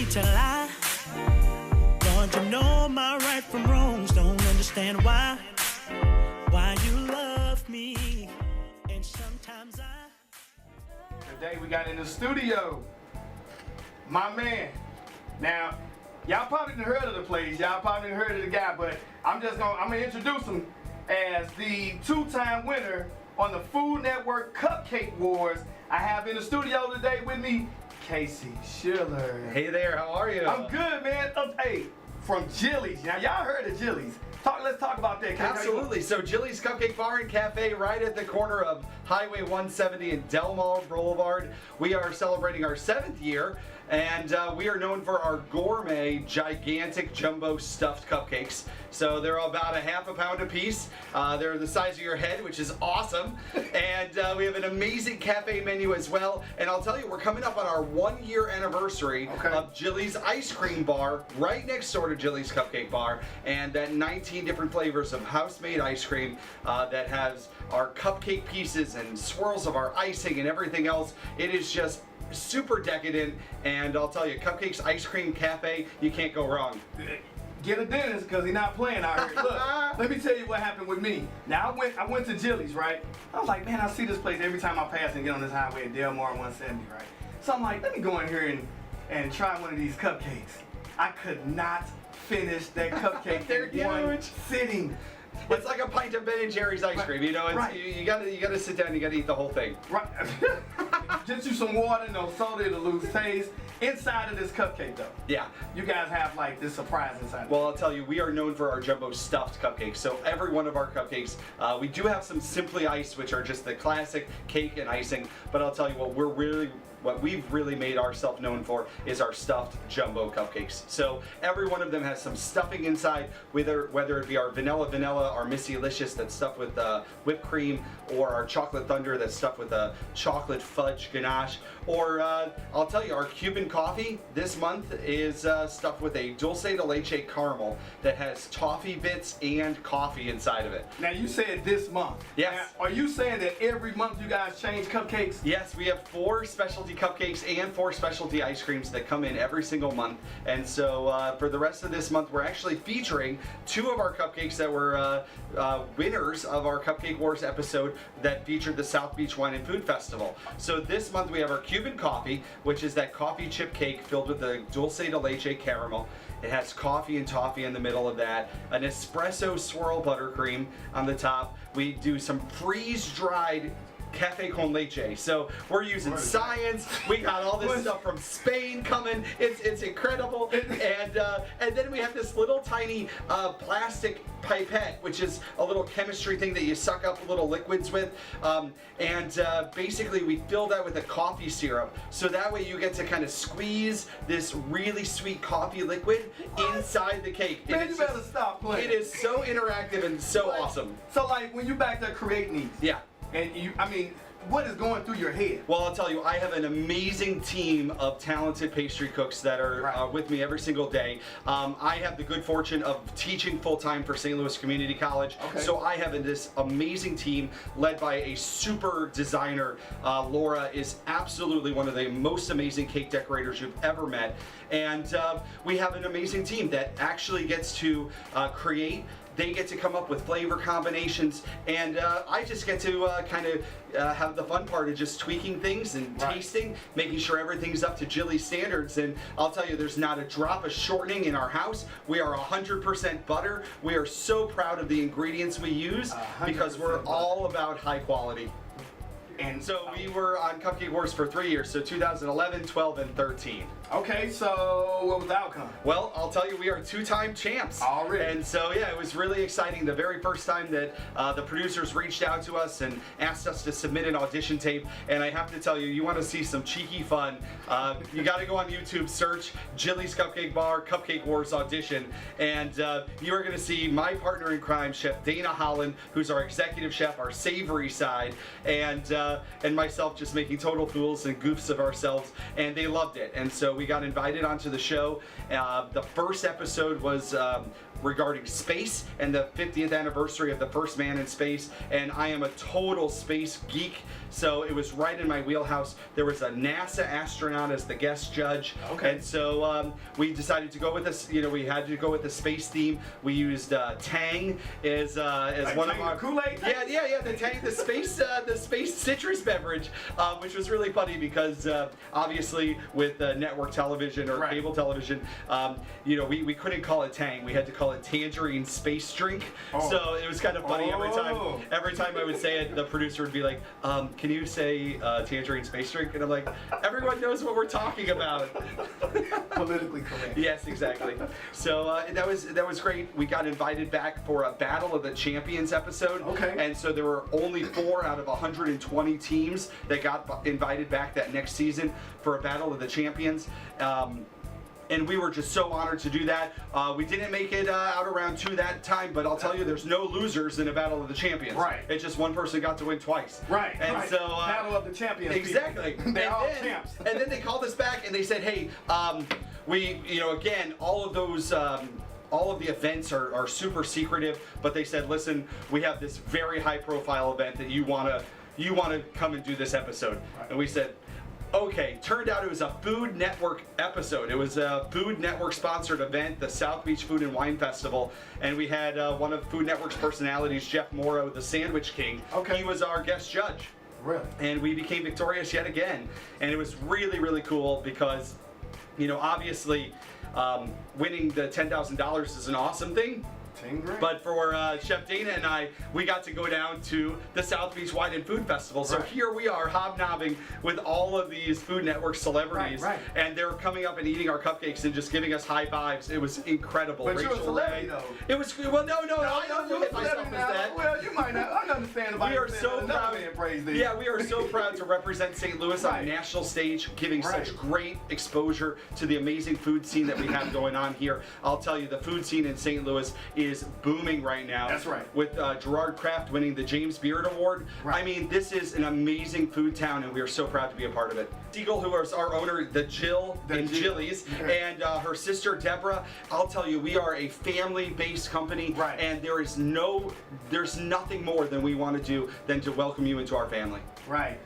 tell I. Lord, you know my right from wrongs. Don't understand why you love me. And sometimes Today we got in the studio, my man. Now, y'all probably didn't heard of the place. Y'all probably didn't heard of the guy, but I'm gonna introduce him as the two-time winner on the Food Network Cupcake Wars. I have in the studio today with me, Casey Shiller. Hey there, how are you? I'm good, man. Hey, from Jillies. Now, y'all heard of Jillies. Let's talk about that. Absolutely. So Jillies Cupcake Bar and Cafe right at the corner of Highway 170 and Del Mar Boulevard. We are celebrating our 7th year, and we are known for our gourmet, gigantic jumbo stuffed cupcakes. So they're about a half a pound a piece. They're the size of your head, which is awesome. And we have an amazing cafe menu as well. And I'll tell you, we're coming up on our 1-year anniversary of Jillies Ice Cream Bar, right next door to Jillies Cupcake Bar, and that 19 different flavors of house-made ice cream that has our cupcake pieces and swirls of our icing and everything else. It is just super decadent, and I'll tell you, Cupcakes Ice Cream Cafe, you can't go wrong. Get a dentist because he's not playing out here. Look, let me tell you what happened with me. Now I went to Jillies, right? I was like, man, I see this place every time I pass and get on this highway at Del Mar 170, right? So I'm like, let me go in here and try one of these cupcakes. I could not finish that cupcake in one sitting. It's like a pint of Ben & Jerry's ice cream, you know. It's, you gotta sit down. You gotta eat the whole thing. Right. Get you some water, no soda to lose taste. Inside of this cupcake, though. Yeah. You guys have like this surprise inside. Well, I'll tell you, we are known for our jumbo stuffed cupcakes. So every one of our cupcakes, we do have some simply iced, which are just the classic cake and icing. But I'll tell you what we've really made ourselves known for is our stuffed jumbo cupcakes. So every one of them has some stuffing inside, whether it be our vanilla, our Missy-licious that's stuffed with whipped cream, or our chocolate thunder that's stuffed with a chocolate fudge ganache, or I'll tell you, our Cuban coffee this month is stuffed with a dulce de leche caramel that has toffee bits and coffee inside of it. Now you said this month. Yes. Now, are you saying that every month you guys change cupcakes? Yes, we have 4 specialty cupcakes and 4 specialty ice creams that come in every single month. And so for the rest of this month, we're actually featuring 2 of our cupcakes that were winners of our Cupcake Wars episode that featured the South Beach Wine and Food Festival. So this month we have our Cuban coffee, which is that coffee chip cake filled with the dulce de leche caramel. It has coffee and toffee in the middle of that, an espresso swirl buttercream on the top. We do some freeze-dried cafe con leche. So we're using science. We got all this stuff from Spain coming. It's incredible. And then we have this little tiny plastic pipette, which is a little chemistry thing that you suck up little liquids with. Basically we fill that with a coffee syrup. So that way you get to kind of squeeze this really sweet coffee liquid inside the cake. Man, you better stop playing. It is so interactive and so awesome. So like when you back there creating these. Yeah. And what is going through your head? Well, I'll tell you, I have an amazing team of talented pastry cooks that are with me every single day. I have the good fortune of teaching full-time for St. Louis Community College. So I have this amazing team led by a super designer. Laura is absolutely one of the most amazing cake decorators you've ever met. And we have an amazing team that actually gets to create. They get to come up with flavor combinations, and I just get to have the fun part of just tweaking things and tasting, making sure everything's up to Jillies standards. And I'll tell you, there's not a drop of shortening in our house. We are 100% butter. We are so proud of the ingredients we use because we're all about high quality. And so we were on Cupcake Wars for 3 years, so 2011, 12, and 13. Okay, so what was the outcome? Well, I'll tell you, we are 2-time champs. Already. And so, yeah, it was really exciting. The very first time that the producers reached out to us and asked us to submit an audition tape, and I have to tell you, you want to see some cheeky fun, you got to go on YouTube, search Jillies Cupcake Bar, Cupcake Wars audition, and you are going to see my partner in crime, Chef Dana Holland, who's our executive chef, our savory side, and myself just making total fools and goofs of ourselves, and they loved it. And so we got invited onto the show. The first episode was regarding space and the 50th anniversary of the first man in space, and I am a total space geek, so it was right in my wheelhouse. There was a NASA astronaut as the guest judge, and so we decided to go with this. You know, we had to go with the space theme. We used Tang as like one Tang of our Kool-Aid? yeah, the Tang, the space citrus beverage, which was really funny because obviously with network television or cable television, you know, we couldn't call it Tang. We had to call it Tangerine Space Drink. So it was kind of funny every time. Every time I would say it, the producer would be like, "Can you say Tangerine Space Drink?" And I'm like, "Everyone knows what we're talking about." Politically correct. Yes, exactly. So that was great. We got invited back for a Battle of the Champions episode. And so there were only 4 out of 120 teams that got invited back that next season for a Battle of the Champions. And we were just so honored to do that. We didn't make it out of round 2 that time, but I'll tell you, there's no losers in a Battle of the Champions. It's just one person got to win twice. And so Battle of the Champions. Exactly. They're all champs. And then they called us back and they said, "Hey, we, you know, again, all of those." All of the events are super secretive, but they said, "Listen, we have this very high-profile event that you wanna come and do this episode." And we said, "Okay." Turned out it was a Food Network episode. It was a Food Network sponsored event, the South Beach Food and Wine Festival, and we had one of Food Network's personalities, Jeff Morrow, the Sandwich King. He was our guest judge. Really? And we became victorious yet again, and it was really, really cool because, you know, obviously. Winning the $10,000 is an awesome thing, but for Chef Dana and I, we got to go down to the South Beach Wine and Food Festival. So here we are hobnobbing with all of these Food Network celebrities, and they're coming up and eating our cupcakes and just giving us high vibes. It was incredible. But you're a celebrity, though. It was, well, no, I don't look at myself as that. Well, you might not. I understand about we are so proud. Yeah, we are so proud to represent St. Louis on a national stage, giving such great exposure to the amazing food scene that we have going on here. I'll tell you, the food scene in St. Louis is booming right now. That's right. With Gerard Kraft winning the James Beard Award. I mean, this is an amazing food town, and we are so proud to be a part of it. Siegel, who is our owner, the Jillies, and her sister Deborah. I'll tell you, we are a family-based company, and there's nothing more than we want to do than to welcome you into our family.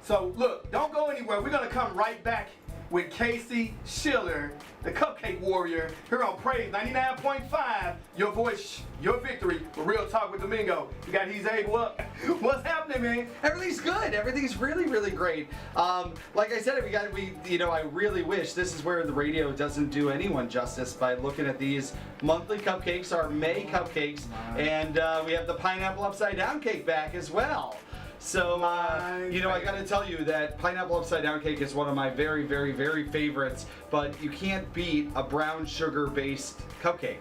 So look, don't go anywhere. We're gonna come right back with Casey Shiller, the Cupcake Warrior, here on Praise 99.5. Your voice, your victory. For Real Talk with DeMingo. You got He's Able up. What's happening, man? Everything's good. Everything's really, really great. Like I said, I really wish this is where the radio doesn't do anyone justice by looking at these monthly cupcakes, our May cupcakes, and we have the pineapple upside down cake back as well. So, you know, I got to tell you that pineapple upside down cake is one of my very, very, very favorites, but you can't beat a brown sugar based cupcake.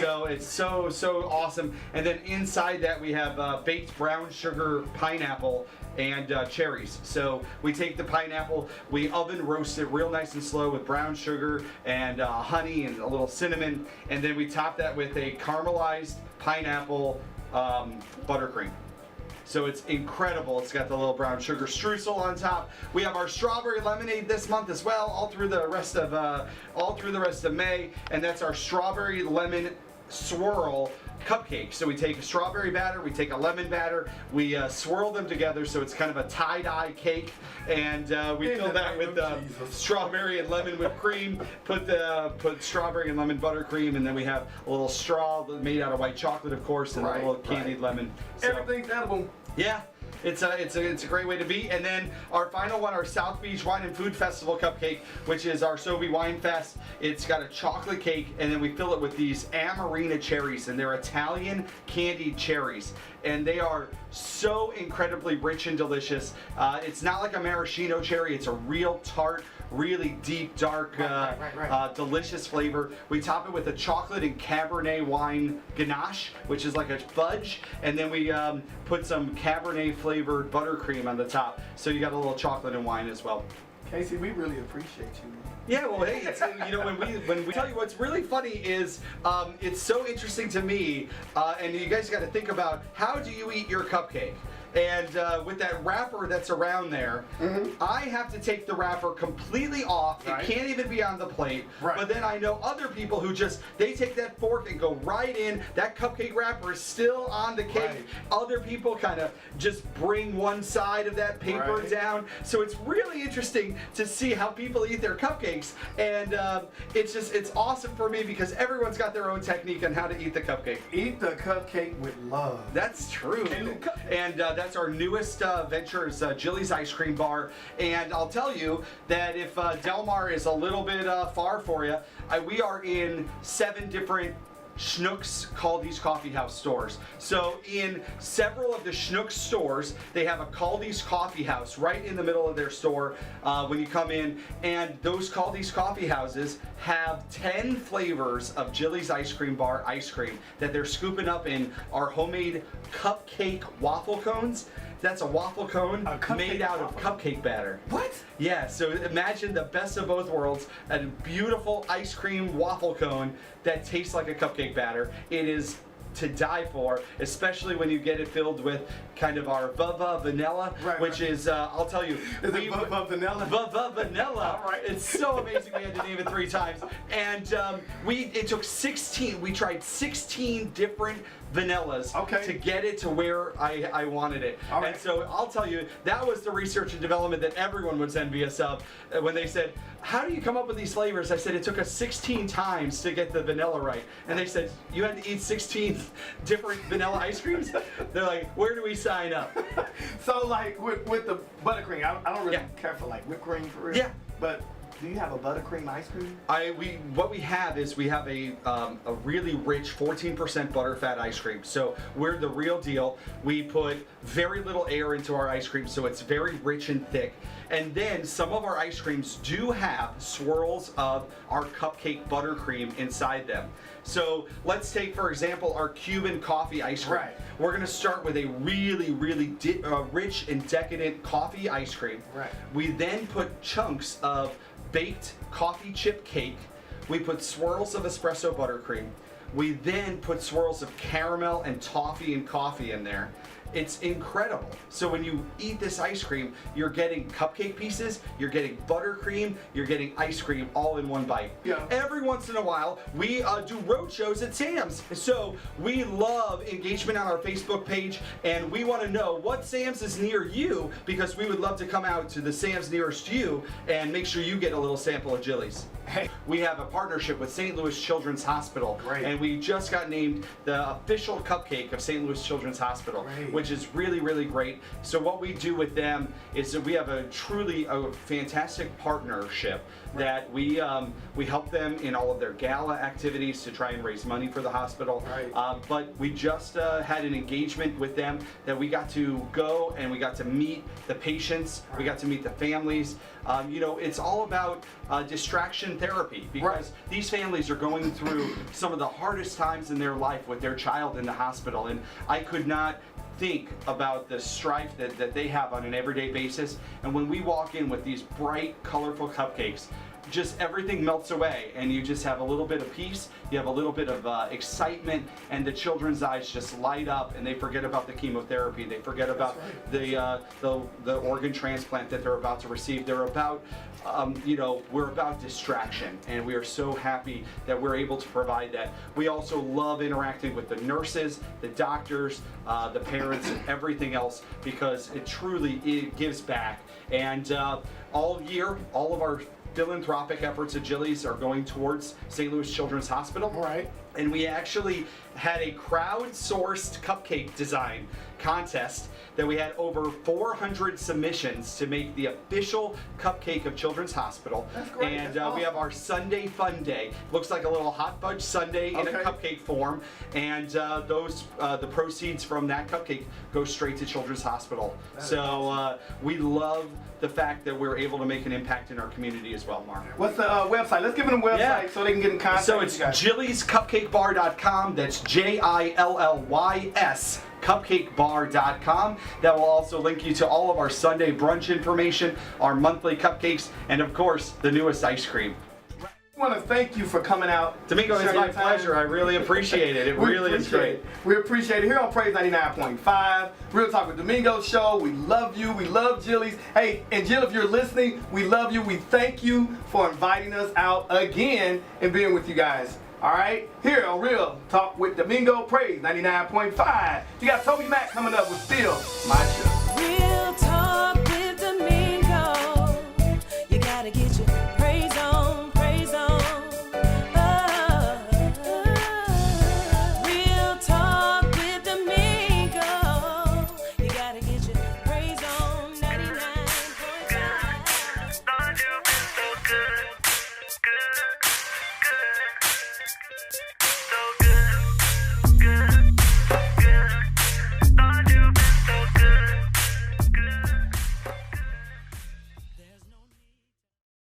So it's so awesome. And then inside that we have baked brown sugar pineapple and cherries. So we take the pineapple, we oven roast it real nice and slow with brown sugar and honey and a little cinnamon, and then we top that with a caramelized pineapple buttercream. So it's incredible. It's got the little brown sugar streusel on top. We have our strawberry lemonade this month as well, all through the rest of May, and that's our strawberry lemon swirl cupcake. So we take a strawberry batter, we take a lemon batter, we swirl them together so it's kind of a tie-dye cake, and we fill that with strawberry and lemon whipped cream, put strawberry and lemon buttercream, and then we have a little straw made out of white chocolate, of course, and a little candied lemon. So, everything's edible. Yeah. It's a great way to be. And then our final one, our South Beach Wine and Food Festival cupcake, which is our Sobe Wine Fest. It's got a chocolate cake, and then we fill it with these Amarena cherries, and they're Italian candied cherries. And they are so incredibly rich and delicious. It's not like a maraschino cherry. It's a real tart, really deep, dark, delicious flavor. We top it with a chocolate and Cabernet wine ganache, which is like a fudge, and then we put some Cabernet flavored buttercream on the top. So you got a little chocolate and wine as well. Casey, we really appreciate you. Yeah, well, hey, it's, you know, when we tell you what's really funny is it's so interesting to me, and you guys got to think about, how do you eat your cupcake? And with that wrapper that's around there, I have to take the wrapper completely off. It can't even be on the plate. But then I know other people who they take that fork and go right in. That cupcake wrapper is still on the cake. Other people kind of just bring one side of that paper down. So it's really interesting to see how people eat their cupcakes. And it's awesome for me because everyone's got their own technique on how to eat the cupcake. Eat the cupcake with love. That's true. And that's our newest venture is Jillies Ice Cream Bar. And I'll tell you that if Del Mar is a little bit far for you, we are in 7 different Schnucks Caldi's Coffee House stores. So in several of the Schnucks stores, they have a Caldi's Coffee House right in the middle of their store when you come in. And those Caldi's Coffee Houses have 10 flavors of Jillies Ice Cream Bar ice cream that they're scooping up in our homemade cupcake waffle cones. That's a waffle cone made out of cupcake batter. What? Yeah, so imagine the best of both worlds, a beautiful ice cream waffle cone that tastes like a cupcake batter. It is to die for, especially when you get it filled with kind of our Vava vanilla, which is, I'll tell you. Is it Vava vanilla? Vava vanilla. All right. It's so amazing we had to name it 3 times. And it took 16, we tried 16 different vanillas to get it to where I wanted it. And so I'll tell you, that was the research and development that everyone was envious of when they said, how do you come up with these flavors? I said, it took us 16 times to get the vanilla right. And they said, you had to eat 16 different vanilla ice creams? They're like, where do we sign up? So like with the buttercream, I don't really care for like whipped cream for real. Yeah. But do you have a buttercream ice cream? What we have is we have a really rich 14% butterfat ice cream. So we're the real deal. We put very little air into our ice cream, so it's very rich and thick. And then some of our ice creams do have swirls of our cupcake buttercream inside them. So let's take, for example, our Cuban coffee ice cream. We're going to start with a really, really rich and decadent coffee ice cream. We then put chunks of baked coffee chip cake. We put swirls of espresso buttercream. We then put swirls of caramel and toffee and coffee in there. It's incredible. So when you eat this ice cream, you're getting cupcake pieces, you're getting buttercream, you're getting ice cream all in one bite. Every once in a while, we do road shows at Sam's. So we love engagement on our Facebook page, and we want to know what Sam's is near you, because we would love to come out to the Sam's nearest you and make sure you get a little sample of Jillies. We have a partnership with St. Louis Children's Hospital, and we just got named the official cupcake of St. Louis Children's Hospital, which is really, really great. So what we do with them is that we have a fantastic partnership that we help them in all of their gala activities to try and raise money for the hospital. But we just had an engagement with them that we got to go and we got to meet the patients, we got to meet the families. You know, it's all about distraction therapy, because these families are going through some of the hardest times in their life with their child in the hospital, and I could not think about the strife that they have on an everyday basis. And when we walk in with these bright, colorful cupcakes, just everything melts away, and you just have a little bit of peace, you have a little bit of excitement, and the children's eyes just light up, and they forget about the chemotherapy, they forget about the organ transplant that they're about to receive. They're about, you know, we're about distraction, and we are so happy that we're able to provide that. We also love interacting with the nurses, the doctors, the parents, and everything else, because it gives back. And all year, all of our philanthropic efforts at Jillies are going towards St. Louis Children's Hospital. And we actually had a crowdsourced cupcake design contest that we had over 400 submissions to make the official cupcake of Children's Hospital. That's great. And That's awesome. we have our Sunday Fun Day. Looks like a little hot fudge sundae in a cupcake form, and the proceeds from that cupcake go straight to Children's Hospital. So we love the fact that we're able to make an impact in our community as well, Mark. What's the website? Let's give them a website so they can get in contact. So it's JilliesCupcakeBar.com. That's JILLYS cupcakebar.com. That will also link you to all of our Sunday brunch information, our monthly cupcakes, and of course the newest ice cream. want to thank you for coming out. Domingo, it's my pleasure. I really appreciate it. It really is great. We appreciate it. Here on Praise 99.5, Real Talk with Domingo show. We love you. We love Jillies. Hey, and Jill, if you're listening, we love you. We thank you for inviting us out again and being with you guys. All right? Here on Real Talk with Domingo, Praise 99.5. You got Toby Mac coming up with Still My Show. Real talk with Domingo. You gotta get your praise on, praise on. Real talk with Domingo. You gotta get your praise on, 99.5. Lord, you've been so good, good, good, so